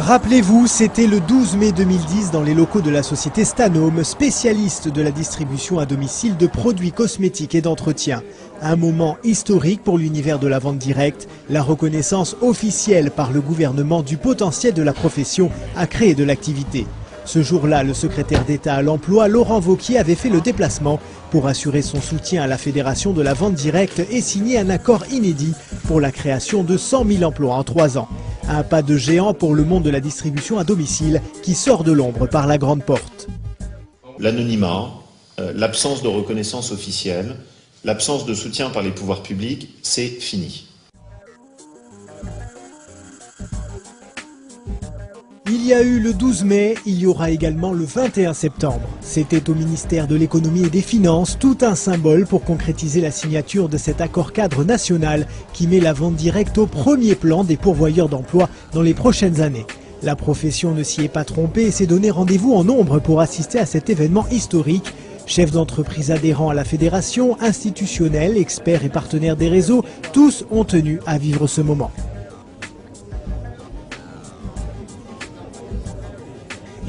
Rappelez-vous, c'était le 12 mai 2010 dans les locaux de la société Stanome, spécialiste de la distribution à domicile de produits cosmétiques et d'entretien. Un moment historique pour l'univers de la vente directe, la reconnaissance officielle par le gouvernement du potentiel de la profession à créer de l'activité. Ce jour-là, le secrétaire d'État à l'emploi, Laurent Wauquiez, avait fait le déplacement pour assurer son soutien à la Fédération de la vente directe et signer un accord inédit pour la création de 100 000 emplois en 3 ans. Un pas de géant pour le monde de la distribution à domicile qui sort de l'ombre par la grande porte. L'anonymat, l'absence de reconnaissance officielle, l'absence de soutien par les pouvoirs publics, c'est fini. Il y a eu le 12 mai, il y aura également le 21 septembre. C'était au ministère de l'économie et des finances tout un symbole pour concrétiser la signature de cet accord cadre national qui met la vente directe au premier plan des pourvoyeurs d'emploi dans les prochaines années. La profession ne s'y est pas trompée et s'est donné rendez-vous en nombre pour assister à cet événement historique. Chefs d'entreprise adhérents à la fédération, institutionnels, experts et partenaires des réseaux, tous ont tenu à vivre ce moment.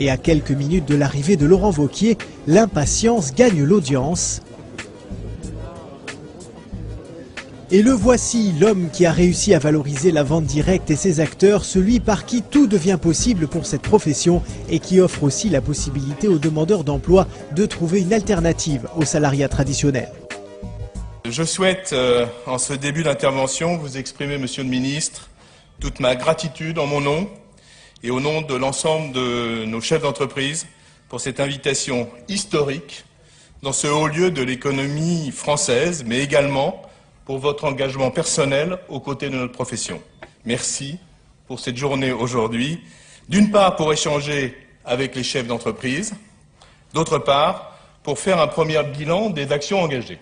Et à quelques minutes de l'arrivée de Laurent Wauquiez, l'impatience gagne l'audience. Et le voici, l'homme qui a réussi à valoriser la vente directe et ses acteurs, celui par qui tout devient possible pour cette profession et qui offre aussi la possibilité aux demandeurs d'emploi de trouver une alternative au salariat traditionnel. Je souhaite, en ce début d'intervention, vous exprimer, Monsieur le Ministre, toute ma gratitude en mon nom et au nom de l'ensemble de nos chefs d'entreprise pour cette invitation historique dans ce haut lieu de l'économie française, mais également pour votre engagement personnel aux côtés de notre profession. Merci pour cette journée aujourd'hui, d'une part pour échanger avec les chefs d'entreprise, d'autre part pour faire un premier bilan des actions engagées.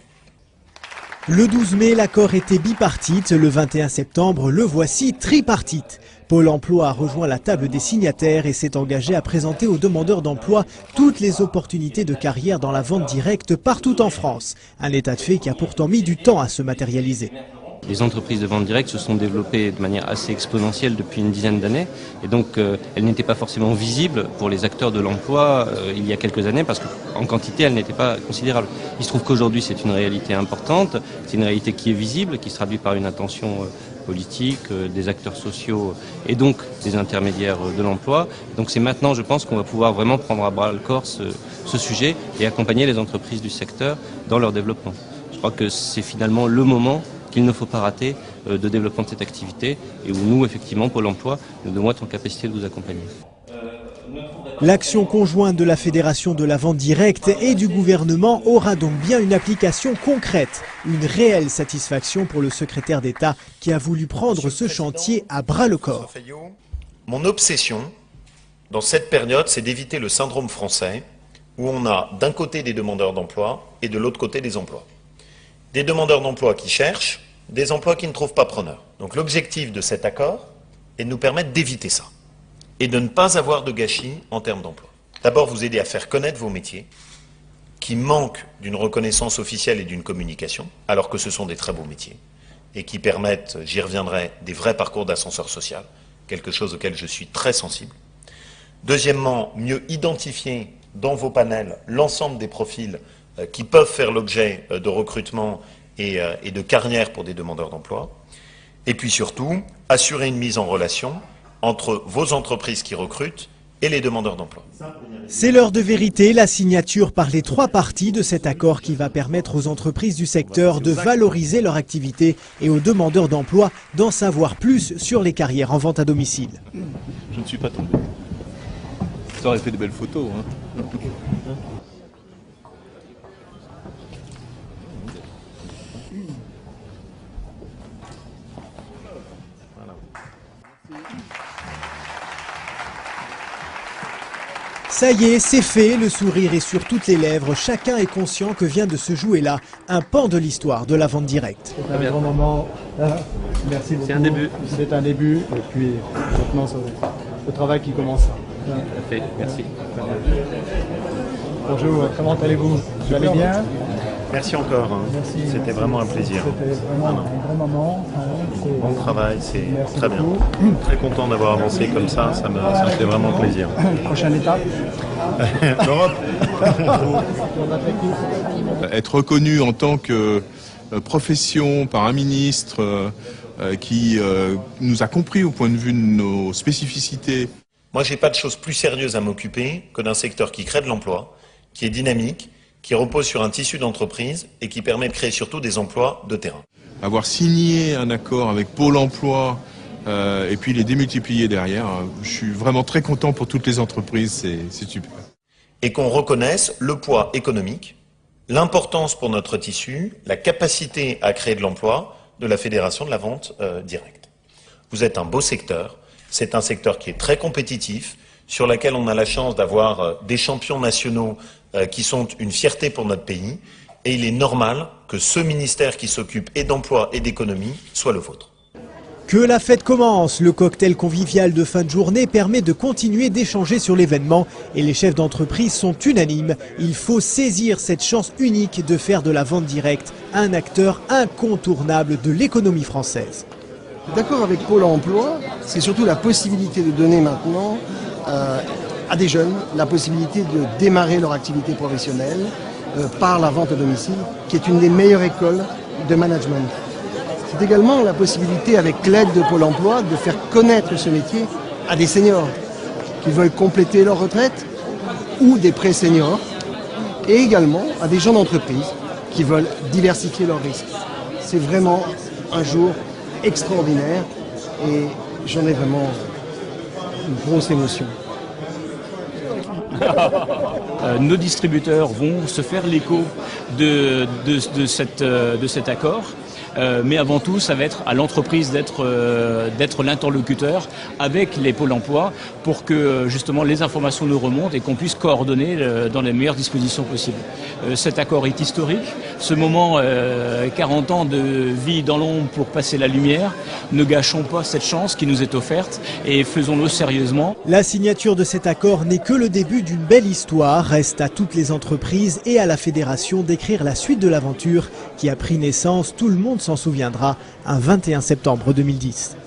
Le 12 mai, l'accord était bipartite, le 21 septembre, le voici tripartite. Pôle emploi a rejoint la table des signataires et s'est engagé à présenter aux demandeurs d'emploi toutes les opportunités de carrière dans la vente directe partout en France. Un état de fait qui a pourtant mis du temps à se matérialiser. Les entreprises de vente directe se sont développées de manière assez exponentielle depuis une dizaine d'années et donc elles n'étaient pas forcément visibles pour les acteurs de l'emploi il y a quelques années parce qu'en quantité elles n'étaient pas considérables. Il se trouve qu'aujourd'hui c'est une réalité importante, c'est une réalité qui est visible, qui se traduit par une attention politique, des acteurs sociaux et donc des intermédiaires de l'emploi. Donc c'est maintenant, je pense, qu'on va pouvoir vraiment prendre à bras le corps ce sujet et accompagner les entreprises du secteur dans leur développement. Je crois que c'est finalement le moment qu'il ne faut pas rater de développement de cette activité et où nous, effectivement, Pôle emploi, nous devons être en capacité de vous accompagner. L'action conjointe de la Fédération de la vente directe et du gouvernement aura donc bien une application concrète, une réelle satisfaction pour le secrétaire d'État qui a voulu prendre ce chantier à bras le corps. Mon obsession dans cette période, c'est d'éviter le syndrome français où on a d'un côté des demandeurs d'emploi et de l'autre côté des emplois. Des demandeurs d'emploi qui cherchent, des emplois qui ne trouvent pas preneurs. Donc l'objectif de cet accord est de nous permettre d'éviter ça et de ne pas avoir de gâchis en termes d'emploi. D'abord, vous aider à faire connaître vos métiers qui manquent d'une reconnaissance officielle et d'une communication, alors que ce sont des très beaux métiers et qui permettent, j'y reviendrai, des vrais parcours d'ascenseur social, quelque chose auquel je suis très sensible. Deuxièmement, mieux identifier dans vos panels l'ensemble des profils qui peuvent faire l'objet de recrutement et de carrière pour des demandeurs d'emploi. Et puis surtout, assurer une mise en relation entre vos entreprises qui recrutent et les demandeurs d'emploi. C'est l'heure de vérité, la signature par les 3 parties de cet accord qui va permettre aux entreprises du secteur de valoriser leur activité et aux demandeurs d'emploi d'en savoir plus sur les carrières en vente à domicile. Je ne suis pas tombé. Ça aurait fait de belles photos. Hein. Ça y est, c'est fait, le sourire est sur toutes les lèvres. Chacun est conscient que vient de se jouer là un pan de l'histoire de la vente directe. C'est un grand moment. Merci beaucoup. C'est un début. C'est un début. Et puis maintenant, c'est le travail qui commence. Tout à fait, merci. Bonjour, comment allez-vous? Vous allez bien? Merci encore. Merci. C'était vraiment un plaisir. C'était vraiment un grand moment. Bon travail, c'est Merci très bien. beaucoup. Très content d'avoir avancé comme ça me fait vraiment plaisir. Prochaine étape. L'Europe. Être reconnu en tant que profession par un ministre qui nous a compris au point de vue de nos spécificités. Moi, j'ai pas de chose plus sérieuse à m'occuper que d'un secteur qui crée de l'emploi, qui est dynamique, qui repose sur un tissu d'entreprise et qui permet de créer surtout des emplois de terrain. Avoir signé un accord avec Pôle emploi et puis les démultiplier derrière, je suis vraiment très content pour toutes les entreprises, c'est super. Et qu'on reconnaisse le poids économique, l'importance pour notre tissu, la capacité à créer de l'emploi de la Fédération de la vente directe. Vous êtes un beau secteur, c'est un secteur qui est très compétitif, sur lequel on a la chance d'avoir des champions nationaux qui sont une fierté pour notre pays, et il est normal que ce ministère qui s'occupe et d'emploi et d'économie soit le vôtre. Que la fête commence, le cocktail convivial de fin de journée permet de continuer d'échanger sur l'événement et les chefs d'entreprise sont unanimes. Il faut saisir cette chance unique de faire de la vente directe un acteur incontournable de l'économie française. D'accord avec Pôle emploi, c'est surtout la possibilité de donner maintenant à des jeunes la possibilité de démarrer leur activité professionnelle par la vente à domicile, qui est une des meilleures écoles de management. C'est également la possibilité, avec l'aide de Pôle emploi, de faire connaître ce métier à des seniors qui veulent compléter leur retraite ou des pré-seniors, et également à des gens d'entreprise qui veulent diversifier leurs risques. C'est vraiment un jour extraordinaire et j'en ai vraiment une grosse émotion. Nos distributeurs vont se faire l'écho de cet accord. Mais avant tout, ça va être à l'entreprise d'être l'interlocuteur avec les pôles emploi pour que justement les informations nous remontent et qu'on puisse coordonner dans les meilleures dispositions possibles. Cet accord est historique. Ce moment, 40 ans de vie dans l'ombre pour passer la lumière, ne gâchons pas cette chance qui nous est offerte et faisons-le sérieusement. La signature de cet accord n'est que le début d'une belle histoire. Reste à toutes les entreprises et à la fédération d'écrire la suite de l'aventure qui a pris naissance, tout le monde s'en souviendra, un 21 septembre 2010.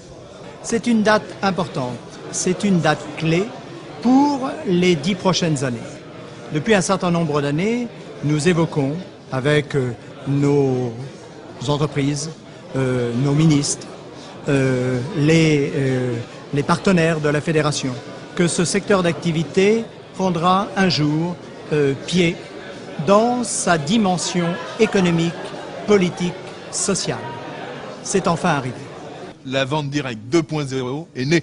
C'est une date importante, c'est une date clé pour les 10 prochaines années. Depuis un certain nombre d'années, nous évoquons avec nos entreprises, nos ministres, les partenaires de la fédération, que ce secteur d'activité prendra un jour pied dans sa dimension économique, politique, sociale. C'est enfin arrivé. La vente directe 2.0 est née.